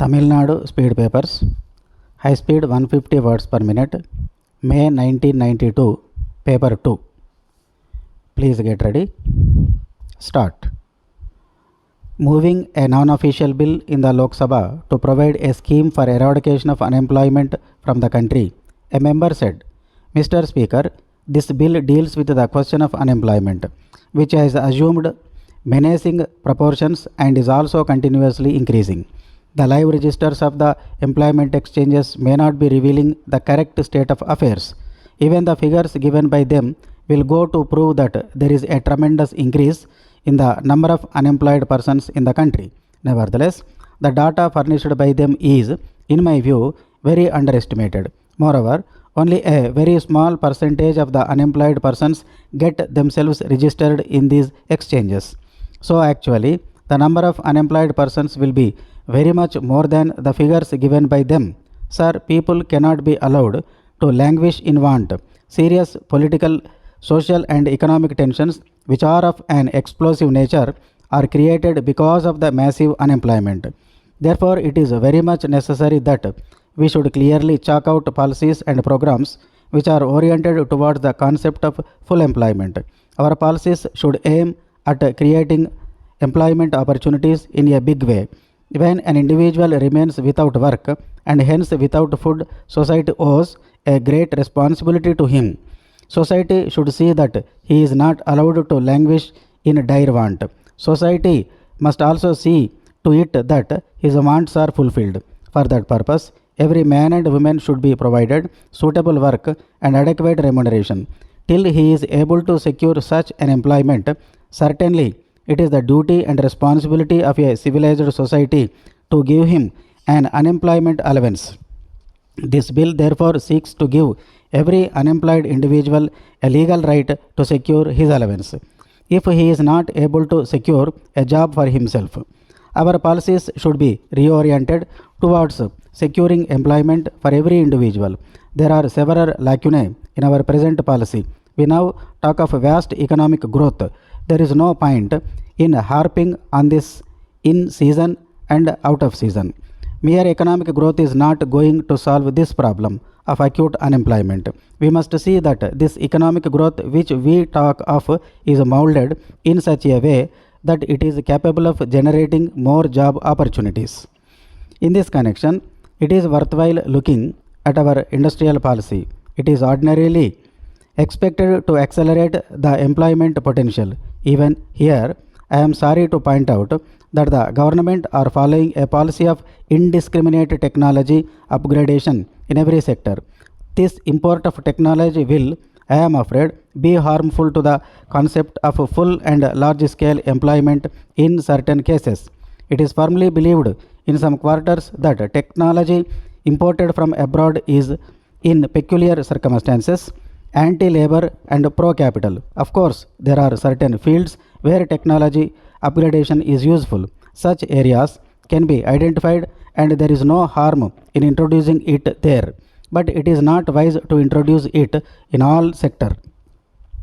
Tamil Nadu speed papers, high speed 150 words per minute, May 1992, paper 2. Please get ready. Start. Moving a non-official bill in the Lok Sabha to provide a scheme for eradication of unemployment from the country, a member said, "Mr. Speaker, this bill deals with the question of unemployment, which has assumed menacing proportions and is also continuously increasing. The live registers of the employment exchanges may not be revealing the correct state of affairs. Even the figures given by them will go to prove that there is a tremendous increase in the number of unemployed persons in the country. Nevertheless, the data furnished by them is, in my view, very underestimated. Moreover, only a very small percentage of the unemployed persons get themselves registered in these exchanges. So actually, the number of unemployed persons will be very much more than the figures given by them. Sir, people cannot be allowed to languish in want. Serious political, social and economic tensions which are of an explosive nature are created because of the massive unemployment. Therefore, it is very much necessary that we should clearly chalk out policies and programs which are oriented towards the concept of full employment. Our policies should aim at creating employment opportunities in a big way. When an individual remains without work and hence without food, society owes a great responsibility to him. Society should see that he is not allowed to languish in dire want. Society must also see to it that his wants are fulfilled. For that purpose, every man and woman should be provided suitable work and adequate remuneration. Till he is able to secure such an employment, certainly it is the duty and responsibility of a civilized society to give him an unemployment allowance. This bill therefore seeks to give every unemployed individual a legal right to secure his allowance, if he is not able to secure a job for himself. Our policies should be reoriented towards securing employment for every individual. There are several lacunae in our present policy. We now talk of vast economic growth. There is no point in harping on this in season and out of season. Mere economic growth is not going to solve this problem of acute unemployment. We must see that this economic growth which we talk of is molded in such a way that it is capable of generating more job opportunities. In this connection, it is worthwhile looking at our industrial policy. It is ordinarily expected to accelerate the employment potential. Even here, I am sorry to point out that the government are following a policy of indiscriminate technology upgradation in every sector. This import of technology will, I am afraid, be harmful to the concept of full and large-scale employment in certain cases. It is firmly believed in some quarters that technology imported from abroad is, in peculiar circumstances, anti-labor and pro-capital. Of course, there are certain fields where technology upgradation is useful. Such areas can be identified and there is no harm in introducing it there. But it is not wise to introduce it in all sectors.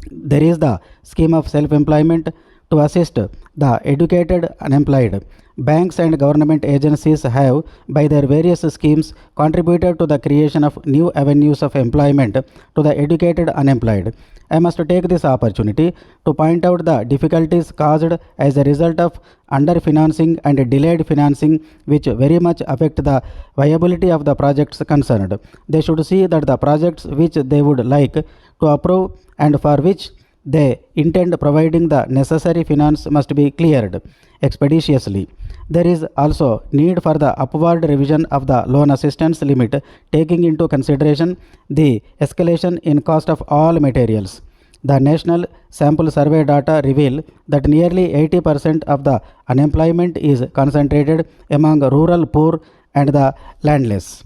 There is the scheme of self-employment to assist the educated unemployed. Banks and government agencies have, by their various schemes, contributed to the creation of new avenues of employment to the educated unemployed. I must take this opportunity to point out the difficulties caused as a result of underfinancing and delayed financing, which very much affect the viability of the projects concerned. They should see that the projects which they would like to approve and for which they intend providing the necessary finance must be cleared expeditiously. There is also need for the upward revision of the loan assistance limit, taking into consideration the escalation in cost of all materials. The National Sample Survey data reveal that nearly 80% of the unemployment is concentrated among rural poor and the landless.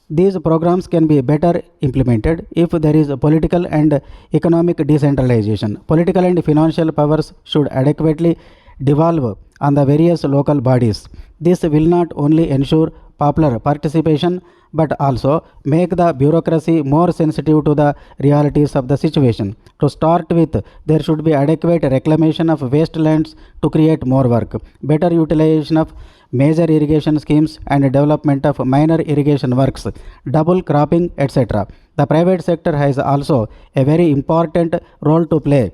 These programs can be better implemented if there is political and economic decentralization. Political and financial powers should adequately devolve on the various local bodies. This will not only ensure popular participation, but also make the bureaucracy more sensitive to the realities of the situation. To start with, there should be adequate reclamation of wastelands to create more work, better utilization of major irrigation schemes and development of minor irrigation works, double cropping, etc. The private sector has also a very important role to play.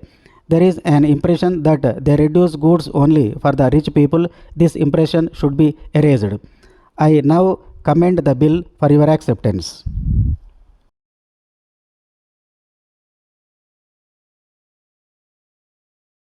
There is an impression that they reduce goods only for the rich people. This impression should be erased. I now commend the bill for your acceptance.